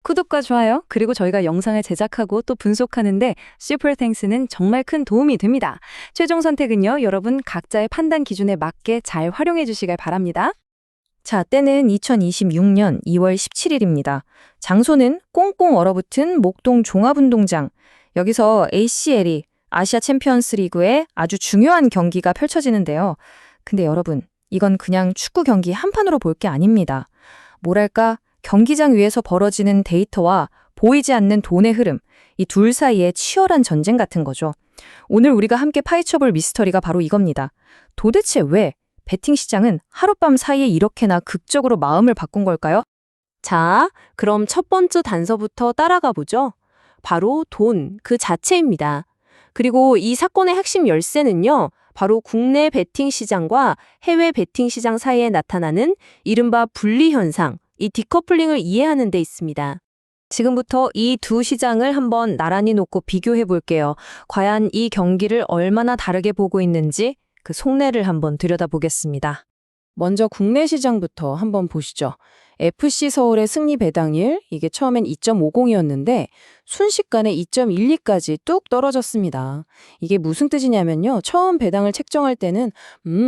구독과 좋아요, 그리고 저희가 영상을 제작하고 또 분석하는데 슈퍼땡스는 정말 큰 도움이 됩니다. 최종 선택은요, 여러분 각자의 판단 기준에 맞게 잘 활용해 주시길 바랍니다. 자, 때는 2026년 2월 17일입니다. 장소는 꽁꽁 얼어붙은 목동 종합운동장. 여기서 ACL이 아시아 챔피언스 리그의 아주 중요한 경기가 펼쳐지는데요. 근데 여러분, 이건 그냥 축구 경기 한 판으로 볼 게 아닙니다. 뭐랄까, 경기장 위에서 벌어지는 데이터와 보이지 않는 돈의 흐름, 이 둘 사이의 치열한 전쟁 같은 거죠. 오늘 우리가 함께 파헤쳐볼 미스터리가 바로 이겁니다. 도대체 왜 베팅 시장은 하룻밤 사이에 이렇게나 극적으로 마음을 바꾼 걸까요? 자, 그럼 첫 번째 단서부터 따라가 보죠. 바로 돈 그 자체입니다. 그리고 이 사건의 핵심 열쇠는요, 바로 국내 베팅 시장과 해외 베팅 시장 사이에 나타나는 이른바 분리 현상, 이 디커플링을 이해하는 데 있습니다. 지금부터 이 두 시장을 한번 나란히 놓고 비교해 볼게요. 과연 이 경기를 얼마나 다르게 보고 있는지 그 속내를 한번 들여다보겠습니다. 먼저 국내 시장부터 한번 보시죠. FC 서울의 승리 배당일, 이게 처음엔 2.50이었는데 순식간에 2.12까지 뚝 떨어졌습니다. 이게 무슨 뜻이냐면요. 처음 배당을 책정할 때는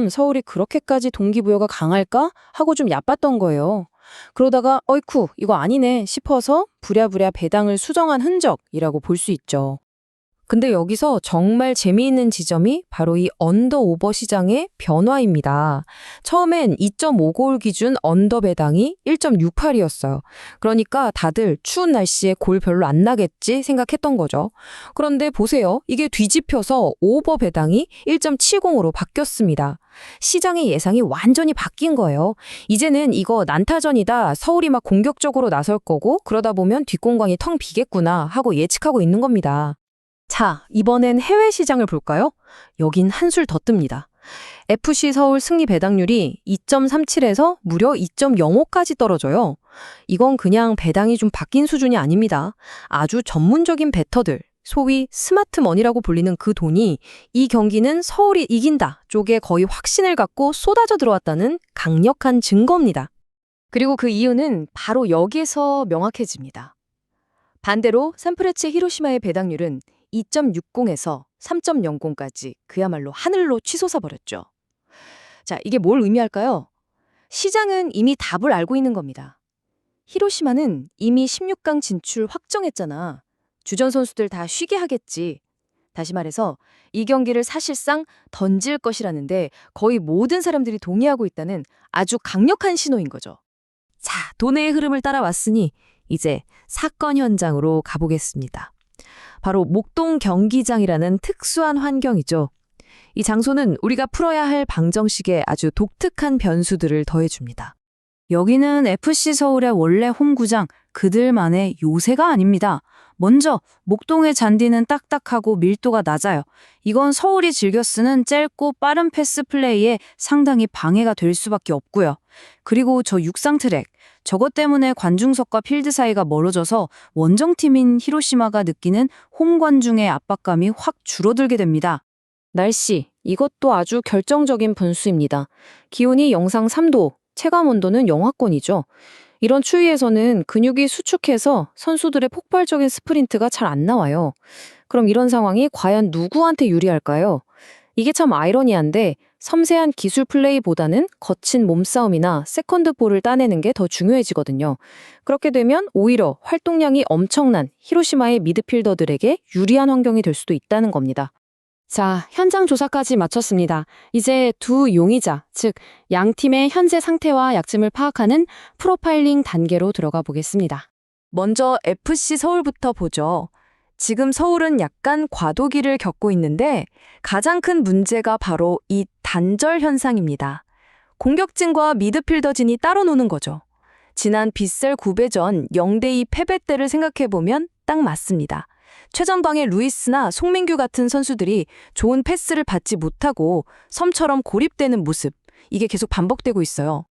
서울이 그렇게까지 동기부여가 강할까? 하고 좀 얕봤던 거예요. 그러다가 어이쿠 이거 아니네 싶어서 부랴부랴 배당을 수정한 흔적이라고 볼 수 있죠. 근데 여기서 정말 재미있는 지점이 바로 이 언더 오버 시장의 변화입니다. 처음엔 2.5골 기준 언더 배당이 1.68이었어요. 그러니까 다들 추운 날씨에 골 별로 안 나겠지 생각했던 거죠. 그런데 보세요. 이게 뒤집혀서 오버 배당이 1.70으로 바뀌었습니다. 시장의 예상이 완전히 바뀐 거예요. 이제는 이거 난타전이다. 서울이 막 공격적으로 나설 거고 그러다 보면 뒷공간이 텅 비겠구나 하고 예측하고 있는 겁니다. 자, 이번엔 해외 시장을 볼까요? 여긴 한술 더 뜹니다. FC 서울 승리 배당률이 2.37에서 무려 2.05까지 떨어져요. 이건 그냥 배당이 좀 바뀐 수준이 아닙니다. 아주 전문적인 베터들, 소위 스마트 머니라고 불리는 그 돈이 이 경기는 서울이 이긴다 쪽에 거의 확신을 갖고 쏟아져 들어왔다는 강력한 증거입니다. 그리고 그 이유는 바로 여기에서 명확해집니다. 반대로 산프레체 히로시마의 배당률은 2.60에서 3.00까지 그야말로 하늘로 치솟아 버렸죠. 자, 이게 뭘 의미할까요? 시장은 이미 답을 알고 있는 겁니다. 히로시마는 이미 16강 진출 확정했잖아. 주전 선수들 다 쉬게 하겠지. 다시 말해서 이 경기를 사실상 던질 것이라는데 거의 모든 사람들이 동의하고 있다는 아주 강력한 신호인 거죠. 자, 돈의 흐름을 따라왔으니 이제 사건 현장으로 가보겠습니다. 바로 목동 경기장이라는 특수한 환경이죠. 이 장소는 우리가 풀어야 할 방정식에 아주 독특한 변수들을 더해줍니다. 여기는 FC 서울의 원래 홈구장, 그들만의 요새가 아닙니다. 먼저 목동의 잔디는 딱딱하고 밀도가 낮아요. 이건 서울이 즐겨 쓰는 짧고 빠른 패스 플레이에 상당히 방해가 될 수밖에 없고요. 그리고 저 육상 트랙, 저것 때문에 관중석과 필드 사이가 멀어져서 원정팀인 히로시마가 느끼는 홈 관중의 압박감이 확 줄어들게 됩니다. 날씨, 이것도 아주 결정적인 분수입니다. 기온이 영상 3도, 체감 온도는 영하권이죠. 이런 추위에서는 근육이 수축해서 선수들의 폭발적인 스프린트가 잘 안 나와요. 그럼 이런 상황이 과연 누구한테 유리할까요? 이게 참 아이러니한데 섬세한 기술 플레이보다는 거친 몸싸움이나 세컨드 볼을 따내는 게 더 중요해지거든요. 그렇게 되면 오히려 활동량이 엄청난 히로시마의 미드필더들에게 유리한 환경이 될 수도 있다는 겁니다. 자, 현장 조사까지 마쳤습니다. 이제 두 용의자, 즉 양 팀의 현재 상태와 약점을 파악하는 프로파일링 단계로 들어가 보겠습니다. 먼저 FC 서울부터 보죠. 지금 서울은 약간 과도기를 겪고 있는데 가장 큰 문제가 바로 이 단절 현상입니다. 공격진과 미드필더진이 따로 노는 거죠. 지난 빗셀 9배전 0대2 패배 때를 생각해보면 딱 맞습니다. 최전방의 루이스나 송민규 같은 선수들이 좋은 패스를 받지 못하고 섬처럼 고립되는 모습, 이게 계속 반복되고 있어요.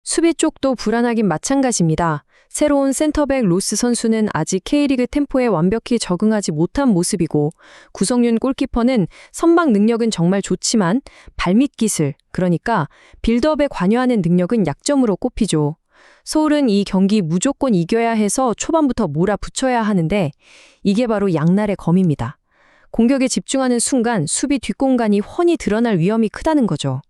수비 쪽도 불안하긴 마찬가지입니다. 새로운 센터백 로스 선수는 아직 K리그 템포에 완벽히 적응하지 못한 모습이고 구성윤 골키퍼는 선방 능력은 정말 좋지만 발밑 기술, 그러니까 빌드업에 관여하는 능력은 약점으로 꼽히죠. 서울은 이 경기 무조건 이겨야 해서 초반부터 몰아붙여야 하는데 이게 바로 양날의 검입니다. 공격에 집중하는 순간 수비 뒷공간이 훤히 드러날 위험이 크다는 거죠.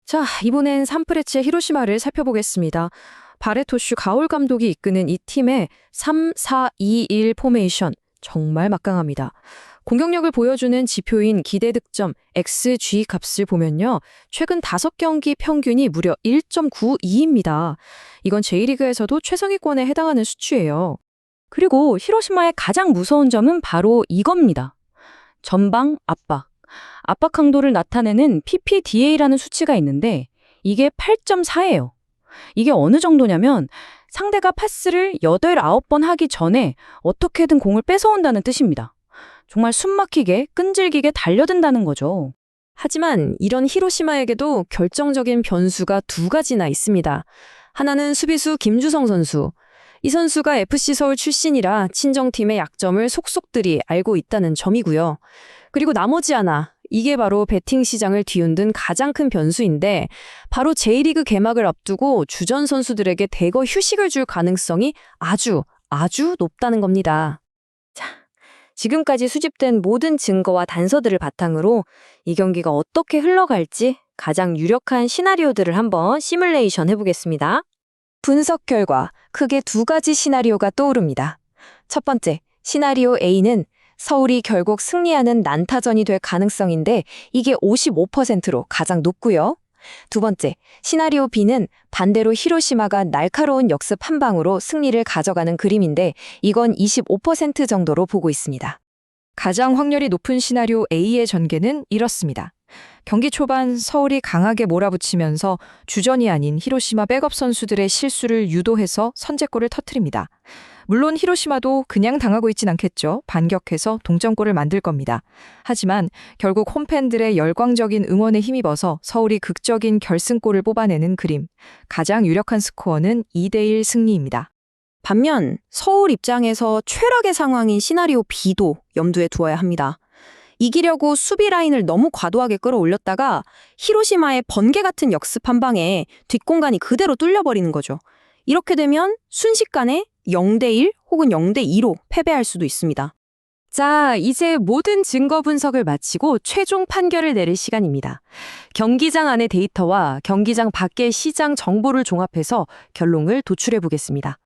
자, 이번엔 산프레체의 히로시마를 살펴보겠습니다. 바레토슈 가올 감독이 이끄는 이 팀의 3-4-2-1 포메이션 정말 막강합니다. 공격력을 보여주는 지표인 기대 득점 XG 값을 보면요. 최근 5경기 평균이 무려 1.92입니다. 이건 J리그에서도 최상위권에 해당하는 수치예요. 그리고 히로시마의 가장 무서운 점은 바로 이겁니다. 전방 압박. 압박 강도를 나타내는 PPDA라는 수치가 있는데 이게 8.4예요. 이게 어느 정도냐면 상대가 파스를 8, 9번 하기 전에 어떻게든 공을 뺏어온다는 뜻입니다. 정말 숨막히게 끈질기게 달려든다는 거죠. 하지만 이런 히로시마에게도 결정적인 변수가 2가지나 있습니다. 하나는 수비수 김주성 선수. 이 선수가 FC 서울 출신이라 친정팀의 약점을 속속들이 알고 있다는 점이고요. 그리고 나머지 하나, 이게 바로 배팅 시장을 뒤흔든 가장 큰 변수인데 바로 J리그 개막을 앞두고 주전 선수들에게 대거 휴식을 줄 가능성이 아주 높다는 겁니다. 지금까지 수집된 모든 증거와 단서들을 바탕으로 이 경기가 어떻게 흘러갈지 가장 유력한 시나리오들을 한번 시뮬레이션 해보겠습니다. 분석 결과 크게 2가지 시나리오가 떠오릅니다. 첫 번째, 시나리오 A는 서울이 결국 승리하는 난타전이 될 가능성인데 이게 55%로 가장 높고요. 두 번째, 시나리오 B는 반대로 히로시마가 날카로운 역습 한 방으로 승리를 가져가는 그림인데 이건 25% 정도로 보고 있습니다. 가장 확률이 높은 시나리오 A의 전개는 이렇습니다. 경기 초반 서울이 강하게 몰아붙이면서 주전이 아닌 히로시마 백업 선수들의 실수를 유도해서 선제골을 터뜨립니다. 물론 히로시마도 그냥 당하고 있진 않겠죠. 반격해서 동점골을 만들 겁니다. 하지만 결국 홈팬들의 열광적인 응원에 힘입어서 서울이 극적인 결승골을 뽑아내는 그림. 가장 유력한 스코어는 2대1 승리입니다. 반면 서울 입장에서 최악의 상황인 시나리오 B도 염두에 두어야 합니다. 이기려고 수비 라인을 너무 과도하게 끌어올렸다가 히로시마의 번개 같은 역습 한 방에 뒷공간이 그대로 뚫려버리는 거죠. 이렇게 되면 순식간에 0대1 혹은 0대2로 패배할 수도 있습니다. 자, 이제 모든 증거 분석을 마치고 최종 판결을 내릴 시간입니다. 경기장 안의 데이터와 경기장 밖의 시장 정보를 종합해서 결론을 도출해 보겠습니다.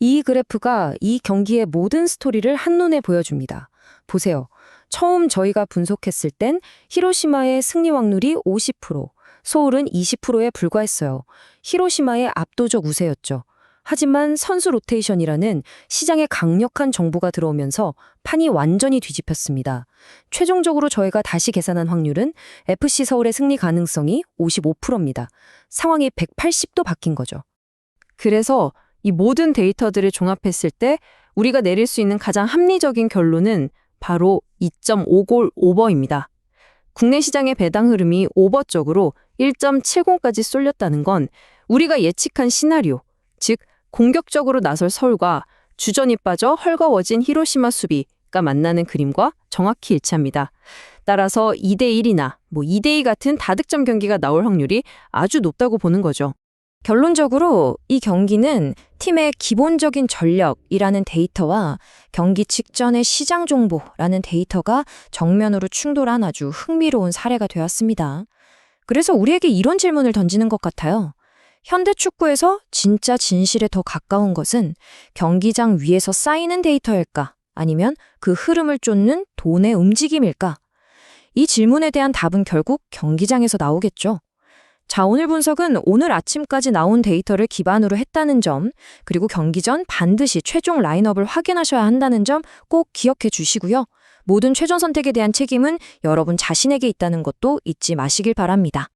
이 그래프가 이 경기의 모든 스토리를 한눈에 보여줍니다. 보세요. 처음 저희가 분석했을 땐 히로시마의 승리 확률이 50%, 서울은 20%에 불과했어요. 히로시마의 압도적 우세였죠. 하지만 선수 로테이션이라는 시장에 강력한 정보가 들어오면서 판이 완전히 뒤집혔습니다. 최종적으로 저희가 다시 계산한 확률은 FC 서울의 승리 가능성이 55%입니다. 상황이 180도 바뀐 거죠. 그래서 이 모든 데이터들을 종합했을 때 우리가 내릴 수 있는 가장 합리적인 결론은 바로 2.50 오버입니다. 국내 시장의 배당 흐름이 오버 쪽으로 1.70까지 쏠렸다는 건 우리가 예측한 시나리오, 즉 공격적으로 나설 서울과 주전이 빠져 헐거워진 히로시마 수비가 만나는 그림과 정확히 일치합니다. 따라서 2대1이나 2대2 같은 다득점 경기가 나올 확률이 아주 높다고 보는 거죠. 결론적으로 이 경기는 팀의 기본적인 전력이라는 데이터와 경기 직전의 시장 정보라는 데이터가 정면으로 충돌한 아주 흥미로운 사례가 되었습니다. 그래서 우리에게 이런 질문을 던지는 것 같아요. 현대 축구에서 진짜 진실에 더 가까운 것은 경기장 위에서 쌓이는 데이터일까? 아니면 그 흐름을 쫓는 돈의 움직임일까? 이 질문에 대한 답은 결국 경기장에서 나오겠죠. 자, 오늘 분석은 오늘 아침까지 나온 데이터를 기반으로 했다는 점, 그리고 경기 전 반드시 최종 라인업을 확인하셔야 한다는 점 꼭 기억해 주시고요. 모든 최종 선택에 대한 책임은 여러분 자신에게 있다는 것도 잊지 마시길 바랍니다.